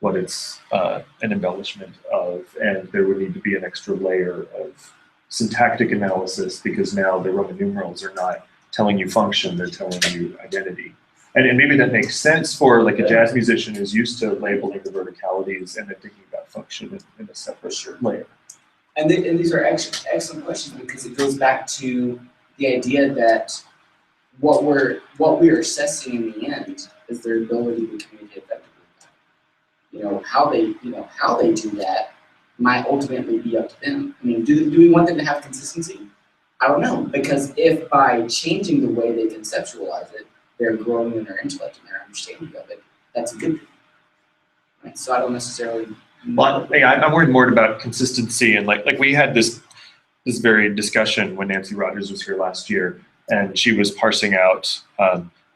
what it's an embellishment of, and there would need to be an extra layer of syntactic analysis because now the Roman numerals are not telling you function, they're telling you identity. And maybe that makes sense for like a jazz musician who's used to labeling the verticalities and then thinking about function in a separate layer. And these are excellent questions because it goes back to the idea that what we're assessing in the end is their ability to communicate effectively. You know, how they do that might ultimately be up to them. I mean, do we want them to have consistency? I don't know, because if by changing the way they conceptualize it, they're growing in their intellect and their understanding of it, that's a good thing. Right? So I don't necessarily. Well, I'm worried more about consistency and like we had this very discussion when Nancy Rogers was here last year, and she was parsing out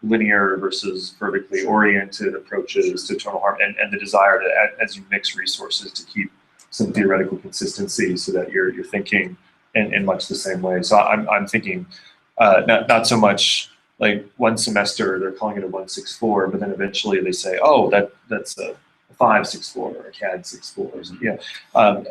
linear versus vertically oriented approaches to tonal harmony and the desire to, as you mix resources, to keep some theoretical consistency so that you're thinking in much the same way. So I'm thinking not so much like one semester they're calling it a 1/6/4, but then eventually they say, oh, that's a 5/6/4 or a CAD 6/4. Yeah.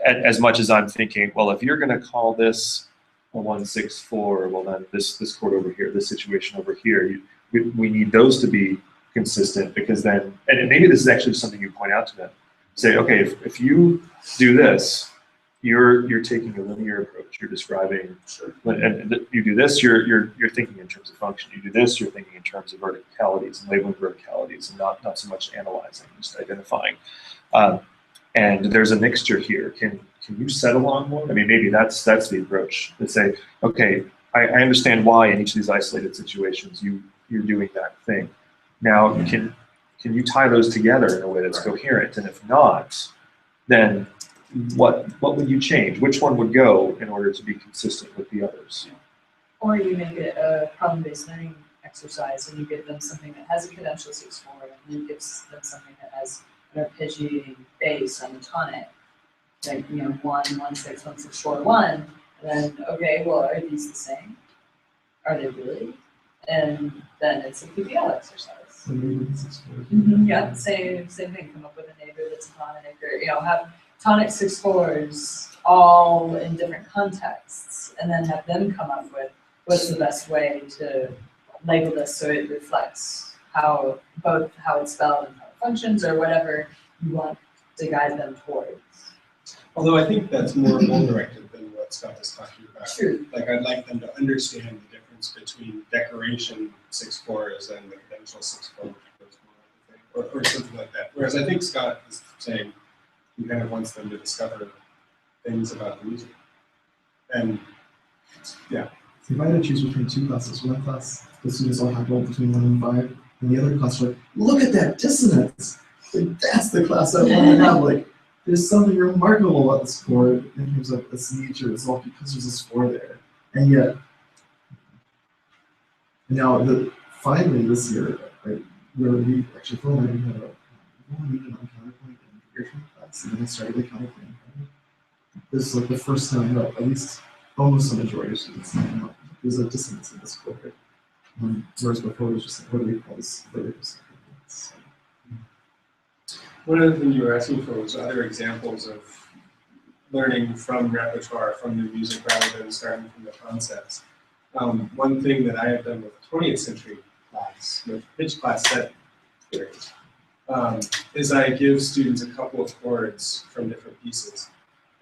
As much as I'm thinking, well, if you're going to call this a 1/6/4, well then this chord over here, this situation over here, we need those to be consistent because then, and maybe this is actually something you point out to them. Say, okay, if you do this, you're taking a linear approach. You're describing, and you do this, you're thinking in terms of function. You do this, you're thinking in terms of verticalities and labeling verticalities, and not so much analyzing, just identifying. And there's a mixture here. Can you settle on one? I mean, maybe that's the approach. To say, okay, I understand why in each of these isolated situations you're doing that thing. Now, can you tie those together in a way that's coherent? And if not, then what would you change? Which one would go in order to be consistent with the others? Or you make it a problem-based learning exercise and you give them something that has a cadential 6/4 and then you give them something that has an arpeggiating bass on the tonic. Like, 1, 1, 6, 1, 6, 4, 1. And then, okay, well, are these the same? Are they really? And then it's a PPL exercise. Yeah, same thing. Come up with a neighbor that's a tonic, or have tonic 6/4s all in different contexts, and then have them come up with what's the best way to label this so it reflects both how it's spelled and how it functions, or whatever you want to guide them towards. Although I think that's more goal-directed than what Scott is talking about. True. Like, I'd like them to understand the difference between decoration 6/4s and the cadential 6/4, or something like that. Whereas I think Scott is saying he kind of wants them to discover things about the music. And yeah. So if I had to choose between two classes, one class the students all haggle between 1 and 5, and the other class are like, look at that dissonance! Like, that's the class I want to have. Like, there's something remarkable about this chord in terms of its nature. It's all because there's this 4 there. And yet, And now, finally this year, right, where we actually finally had a counterpoint and integration class, and then I started the counterpoint. This is like the first time that at least almost a majority of students came up. There's a dissonance in this cohort. Whereas before it was just like, what do we call this? So, One other thing you were asking for was other examples of learning from repertoire, from the music, rather than starting from the concepts. One thing that I have done with 20th century class, with pitch class set theories, is I give students a couple of chords from different pieces.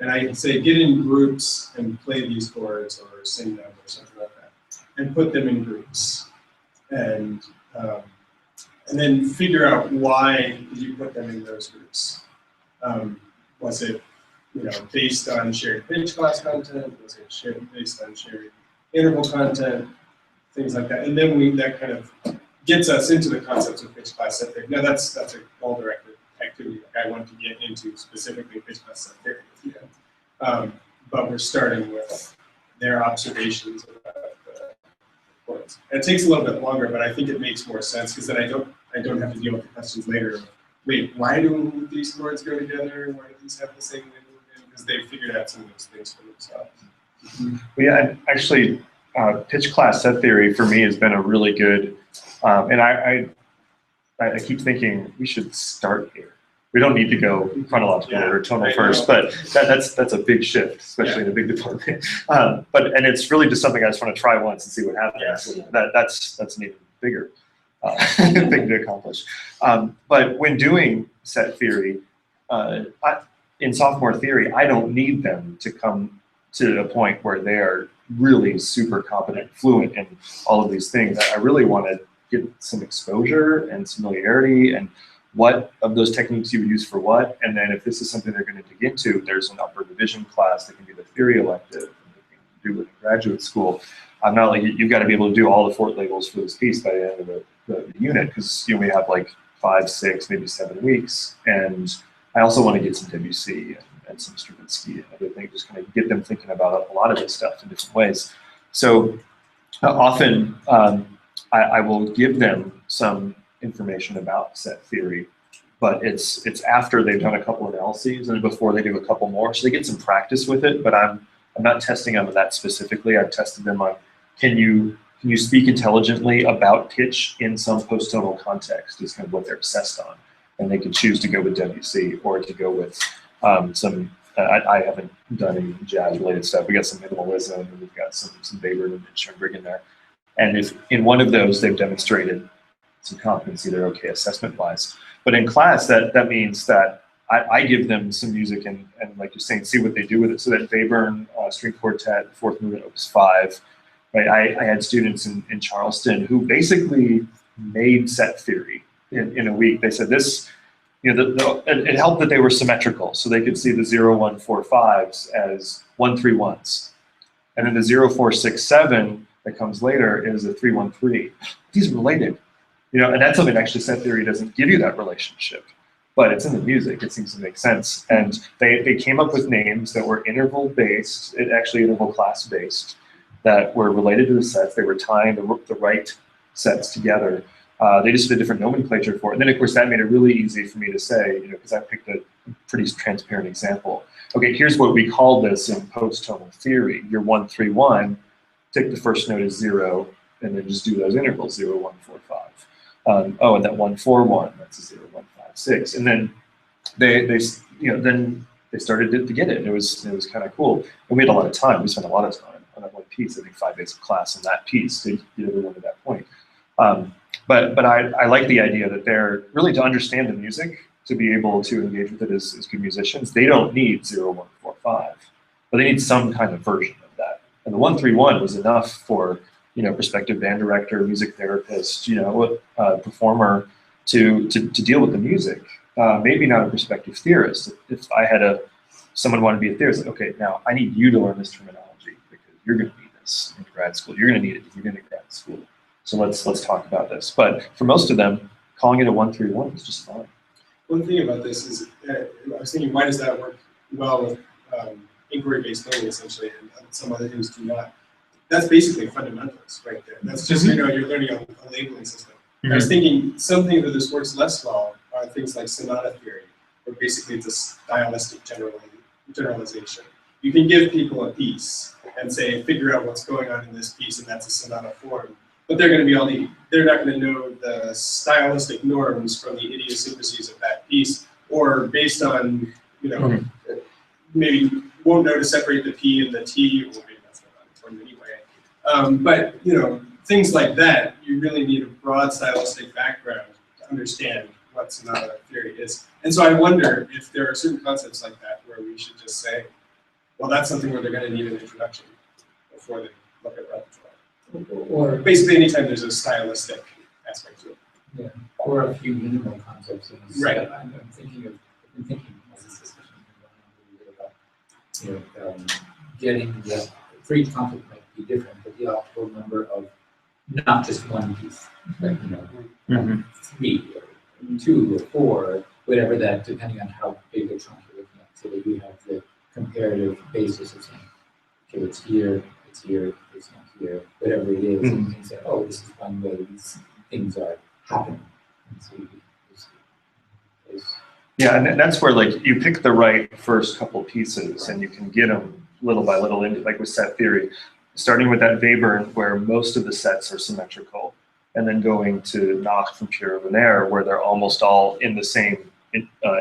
And I say, get in groups and play these chords or sing them or something like that, and put them in groups. And then figure out why you put them in those groups. Was it, based on shared pitch class content? Was it based on shared interval content? Things like that. And then that kind of gets us into the concepts of pitch class set theory. Now that's a goal-directed activity I want to get into specifically pitch class set theory with you. But we're starting with their observations about the chords. It takes a little bit longer, but I think it makes more sense because then I don't have to deal with the questions later. Wait, why do these chords go together? Why do these have the same label? Because they figured out some of those things for themselves. Well, yeah, actually, pitch class set theory for me has been a really good, and I keep thinking we should start here. We don't need to go chronological or tonal first, but that's a big shift, especially in a big department. And it's really just something I just want to try once and see what happens. Yes. That's an even bigger thing to accomplish. But when doing set theory, in sophomore theory, I don't need them to come to a point where they are really super competent, fluent in all of these things. I really want to get some exposure and familiarity and what of those techniques you would use for what. And then if this is something they're going to dig into, there's an upper division class that can be the theory elective and they can do it in graduate school. I'm not like, you've got to be able to do all the Fort labels for this piece by the end of the unit, because we have like 5, 6, maybe 7 weeks. And I also want to get some WC and some Stravinsky and other things, just kind of get them thinking about a lot of this stuff in different ways. So often I will give them some information about set theory, but it's after they've done a couple of analyses and before they do a couple more, so they get some practice with it. But I'm not testing them on that specifically. I've tested them on, can you speak intelligently about pitch in some post-tonal context is kind of what they're assessed on, and they can choose to go with WC or to go with some. I haven't done any jazz-related stuff. We got some minimalism, and we've got some Webern and Schoenberg in there. And if in one of those they've demonstrated some competency, they're okay assessment-wise. But in class, that means that I give them some music and like you're saying, see what they do with it. So that Webern String Quartet, 4th Movement, Opus 5, right? I had students in Charleston who basically made set theory in a week. They said this, it helped that they were symmetrical, so they could see the 0, 1, 4, 5s as 1, 3, 1s. And then the 0, 4, 6, 7 that comes later is a 3, 1, 3. These are related. And that's something actually set theory doesn't give you that relationship, but it's in the music. It seems to make sense. And they came up with names that were interval based, actually interval class based, that were related to the sets. They were tying the right sets together. They just did a different nomenclature for it. And then of course that made it really easy for me to say, because I picked a pretty transparent example. Okay, here's what we call this in post-tonal theory. Your 1, 3, 1, take the first note as 0, and then just do those intervals, 0, 1, 4, 5. And that 1, 4, 1, that's a 0, 1, 5, 6. And then they started to get it. It was kind of cool. And we had a lot of time. We spent a lot of time on that one piece. I think 5 days of class on that piece to get everyone to that point. But I like the idea that they're really to understand the music, to be able to engage with it as good musicians. They don't need 0, 1, 4, 5, but they need some kind of version of that. And the 1, 3, 1 was enough for prospective band director, music therapist, performer to deal with the music. Maybe not a prospective theorist. If I had someone wanted to be a theorist, like, okay, now I need you to learn this terminology because you're going to need this in grad school. You're going to need it if you're going to grad school. So let's talk about this. But for most of them, calling it a 1, 3, 1 is just fine. One thing about this is, I was thinking, why does that work well with inquiry-based learning, essentially, and some other things do not? that's basically fundamentals right there. That's just, you're learning a labeling system. I was thinking something that this works less well are things like sonata theory, where basically it's a stylistic generalization. You can give people a piece and say, figure out what's going on in this piece, and that's a sonata form. But they're going to be they're not going to know the stylistic norms from the idiosyncrasies of that piece, or based on, maybe won't know to separate the P and the T, or maybe that's not important anyway. But, things like that, you really need a broad stylistic background to understand what sonata theory is. And so I wonder if there are certain concepts like that where we should just say, well, that's something where they're going to need an introduction before they look at repertoire. Or, Basically, anytime there's a stylistic aspect to it. or a few minimal concepts. In this. Right. I'm thinking as this discussion going on, about, getting the, for each concept might be different, but the optimal number of not just one piece, like, 3 or 2 or 4, whatever that, depending on how big a chunk you're looking at, so that you have the comparative basis of saying, okay, it's here, it's not here, whatever it is, and you can say, oh, this is one way these things are happening. And so Yeah, and that's where like you pick the right first couple pieces, and you can get them little by little into, like with set theory, starting with that Webern where most of the sets are symmetrical, and then going to Nacht from Pierre Lunaire where they're almost all in the same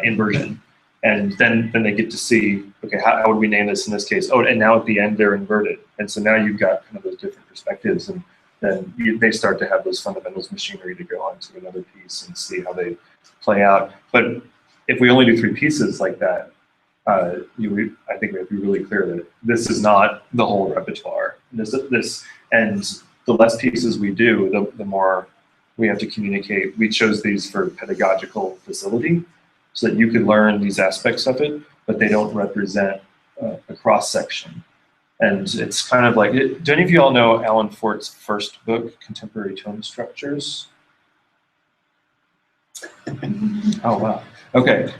inversion. And then they get to see, okay, how would we name this in this case? Oh, and now at the end they're inverted. And so now you've got kind of those different perspectives, and then they start to have those fundamentals machinery to go on to another piece and see how they play out. But if we only do 3 pieces like that, I think we have to be really clear that this is not the whole repertoire. And the less pieces we do, the more we have to communicate. We chose these for pedagogical facility, so that you could learn these aspects of it, but they don't represent a cross section. And it's kind of like, do any of you all know Alan Fort's first book, Contemporary Tone Structures? Oh, wow. Okay.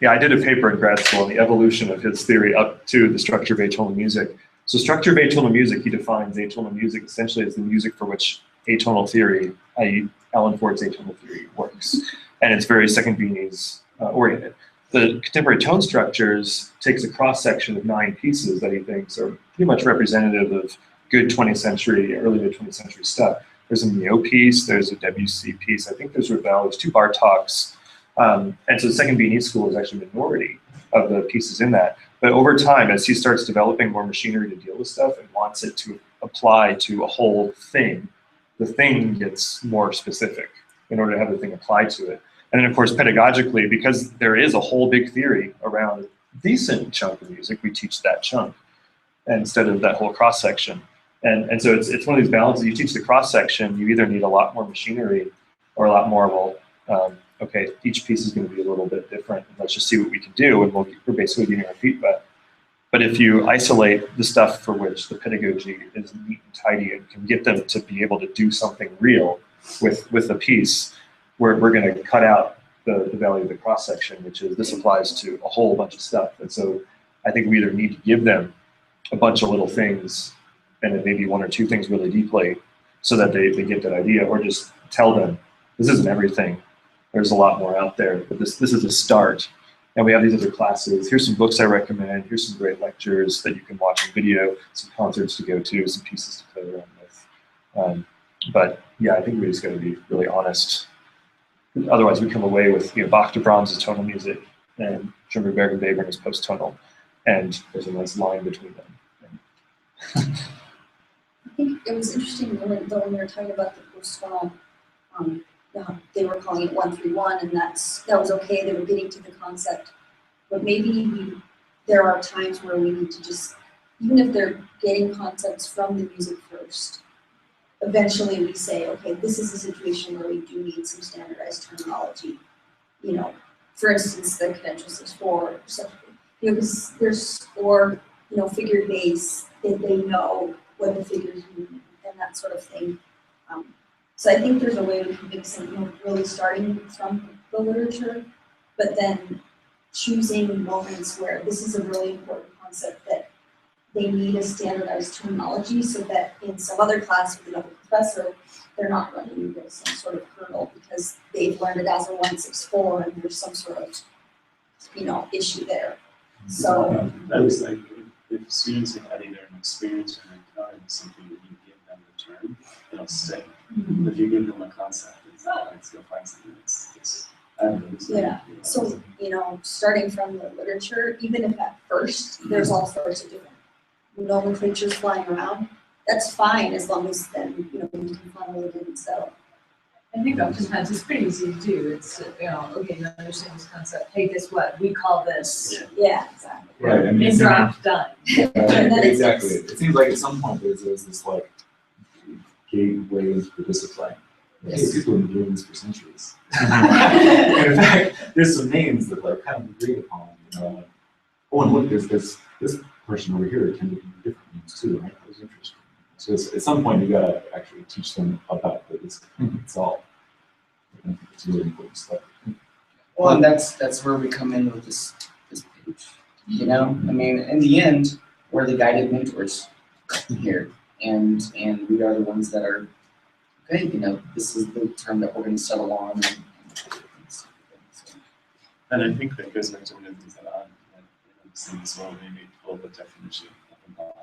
Yeah, I did a paper in grad school on the evolution of his theory up to the structure of atonal music. So structure of atonal music, he defines atonal music essentially as the music for which atonal theory, i.e. Alan Fort's atonal theory, works. And it's very second Viennese oriented. The contemporary tone structures takes a cross-section of 9 pieces that he thinks are pretty much representative of good 20th century, early mid-20th century stuff. There's a Mio piece, there's a Debussy piece, I think there's Ravel, there's 2 Bartoks. And so the second Viennese school is actually a minority of the pieces in that. But over time, as he starts developing more machinery to deal with stuff and wants it to apply to a whole thing, the thing gets more specific in order to have the thing apply to it. And then of course, pedagogically, because there is a whole big theory around a decent chunk of music, we teach that chunk instead of that whole cross section. And so it's one of these balances. You teach the cross section, you either need a lot more machinery or a lot more, well, okay, each piece is going to be a little bit different. And let's just see what we can do, and we're basically getting our feet wet. But if you isolate the stuff for which the pedagogy is neat and tidy and can get them to be able to do something real with a piece, we're going to cut out the value of the cross section, which is this applies to a whole bunch of stuff. And so I think we either need to give them a bunch of little things and then maybe 1 or 2 things really deeply so that they get that idea, or just tell them this isn't everything. There's a lot more out there, but this is a start. And we have these other classes. Here's some books I recommend. Here's some great lectures that you can watch on video, some concerts to go to, some pieces to play around with. But yeah, I think we just got to be really honest. Otherwise, we come away with Bach to Brahms is tonal music, and Schoenberg and Webern is post-tonal, and there's a nice line between them. I think it was interesting when we were talking about the post-tonal. They were calling it 131, and that was okay. They were getting to the concept, but maybe there are times where we need to just, even if they're getting concepts from the music first, eventually we say, okay, this is a situation where we do need some standardized terminology. For instance, the cadential 6/4, because there's figured bass, they know what the figures mean and that sort of thing. So I think there's a way we can mix in, really starting from the literature, but then choosing moments where this is a really important concept that they need a standardized terminology so that in some other class with another professor, they're not running into some sort of hurdle because they've learned it as a 164 and there's some sort of, issue there. So, That's like, if students have had either an experience or an encounter with something that you give them the term, it'll stay. If you give them a concept, it's not like they'll find something that's, I don't know. it's like, Yeah. so, starting from the literature, even if at first there's all sorts of different nomenclatures flying around, that's fine as long as then, you can follow it in. So, I think oftentimes it's pretty easy to do. It's, okay, you understand this concept. Hey, guess what? We call this yeah, exactly. Right, I mean, name drop done. exactly. It seems like at some point there's this like gateway into the discipline. Hey, people have been doing this for centuries. And in fact, there's some names that like kind of agreed upon, like, oh, and look, there's this person over here attended different names too, right? That was interesting. So at some point you gotta actually teach them about the discipline itself. I think it's really important stuff. Well, and that's where we come in with this page. I mean, in the end, we're the guided mentors here, and we are the ones that are, okay, this is the term that we're going to settle on. And I think that goes back to one of the things that I'm saying as well, maybe pull the definition up and bottom.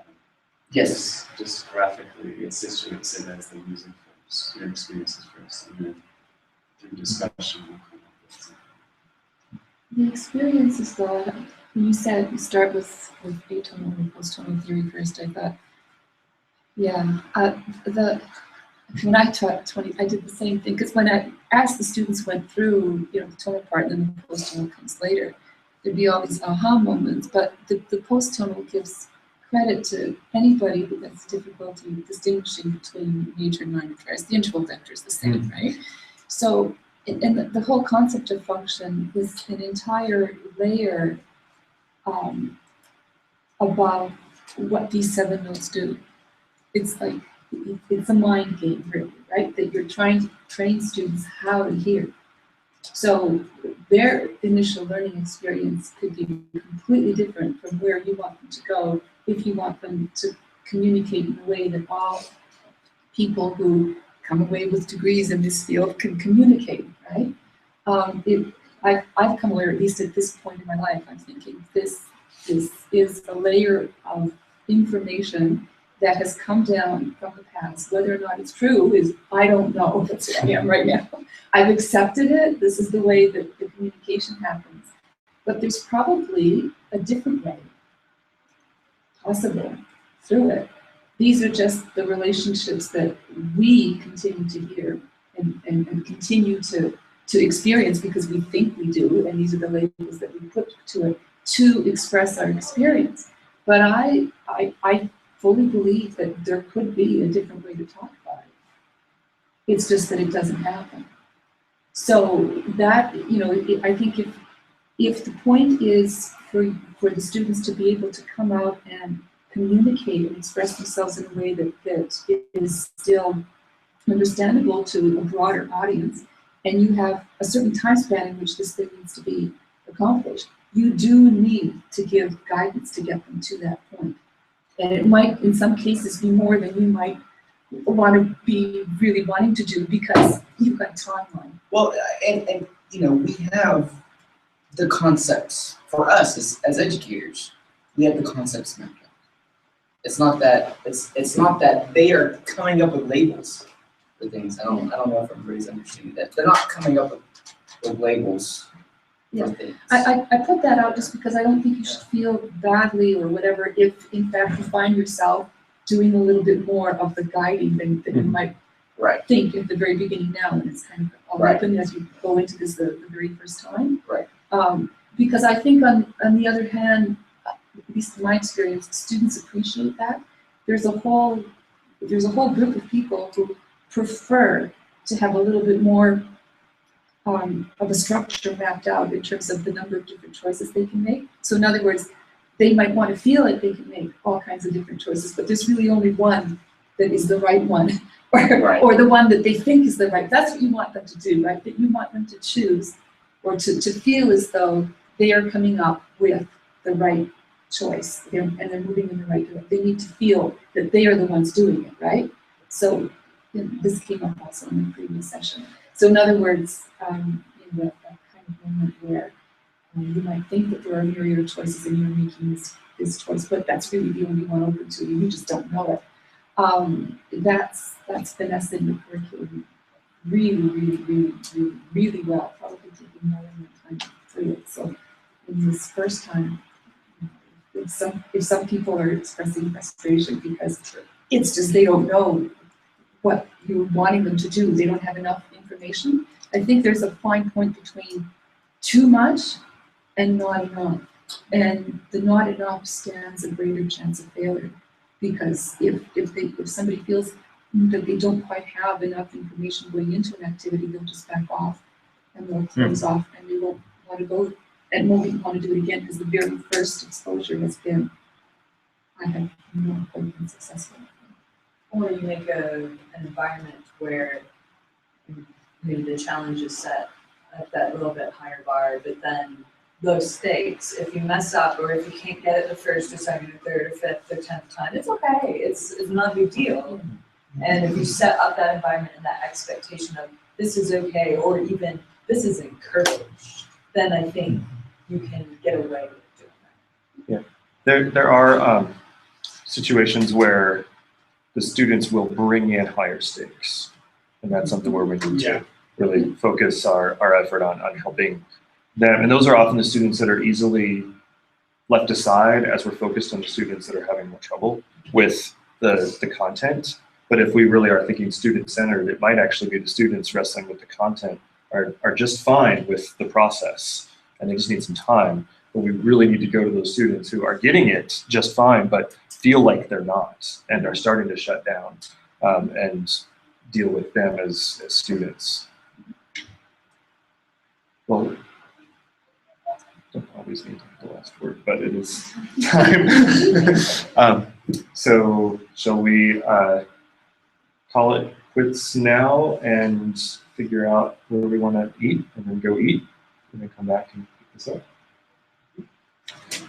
Yes. Just graphically, it's just to say that as the using first, your experiences first, and then through discussion we'll come up with something. The experiences though, when you said you start with atonal and post-tonal theory first, I thought, when I taught 20, I did the same thing, because when as the students went through, the tonal part and then the post-tonal comes later, there'd be all these aha moments, but the post-tonal gives credit to anybody who has difficulty distinguishing between major and minor triads. The interval vector is the same, right? So, and the whole concept of function is an entire layer above what these 7 notes do. It's like, it's a mind game, really, right? That you're trying to train students how to hear. So their initial learning experience could be completely different from where you want them to go if you want them to communicate in a way that all people who come away with degrees in this field can communicate, right? I've come away, or at least at this point in my life, I'm thinking this is a layer of information that has come down from the past. Whether or not it's true is, I don't know. That's where I am right now. I've accepted it. This is the way that the communication happens. But there's probably a different way possible through it. These are just the relationships that we continue to hear and continue to experience because we think we do, and these are the labels that we put to it to express our experience. But I fully believe that there could be a different way to talk about it. It's just that it doesn't happen. So that, I think if the point is for the students to be able to come out and communicate and express themselves in a way that is still understandable to a broader audience, and you have a certain time span in which this thing needs to be accomplished, you do need to give guidance to get them to that point. And it might, in some cases, be more than you might want to be really wanting to do because you've got timeline. Well, and we have the concepts for us as educators. We have the concepts mapped out. It's not that they are coming up with labels for things. I don't know if everybody's understanding that. They're not coming up with labels. Yeah, I put that out just because I don't think you should feel badly or whatever if in fact you find yourself doing a little bit more of the guiding than you might think at the very beginning now, and it's kind of all open as you go into this the very first time. Right. Because I think on the other hand, at least in my experience, students appreciate that. There's a whole group of people who prefer to have a little bit more of a structure mapped out in terms of the number of different choices they can make. So in other words, they might want to feel like they can make all kinds of different choices, but there's really only one that is the right one, or the one that they think is the right. That's what you want them to do, right? That you want them to choose or to feel as though they are coming up with the right choice, and they're moving in the right direction. They need to feel that they are the ones doing it, right? So this came up also in the previous session. So in other words, in that kind of moment where you might think that there are a myriad of choices and you're making this choice, but that's really the only one open to you. You just don't know it. That's finessing the curriculum really well. Probably taking more than the time through it. So in this first time, if some people are expressing frustration because it's just they don't know what you're wanting them to do, they don't have enough information. I think there's a fine point between too much and not enough. And the not enough stands a greater chance of failure, because if somebody feels that they don't quite have enough information going into an activity, they'll just back off and they'll close off and they won't want to go and won't want to do it again because the very first exposure has been, I have not quite been successful. Or you make an environment where maybe the challenge is set at that little bit higher bar, but then those stakes, if you mess up or if you can't get it the first or second or third or fifth or 10th time, it's okay. It's not a big deal. And if you set up that environment and that expectation of this is okay, or even this is encouraged, then I think you can get away with doing that. There are situations where the students will bring in higher stakes, and that's something where we need to really focus our effort on helping them. And those are often the students that are easily left aside as we're focused on the students that are having more trouble with the content. But if we really are thinking student-centered, it might actually be the students wrestling with the content are just fine with the process, and they just need some time. But we really need to go to those students who are getting it just fine, but feel like they're not, and are starting to shut down, and deal with them as students. Well, don't always need to have the last word, but it is time. So shall we call it quits now and figure out where we want to eat, and then go eat, and then come back and pick this up?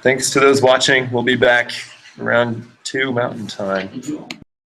Thanks to those watching. We'll be back around 2 Mountain Time. Thank you all.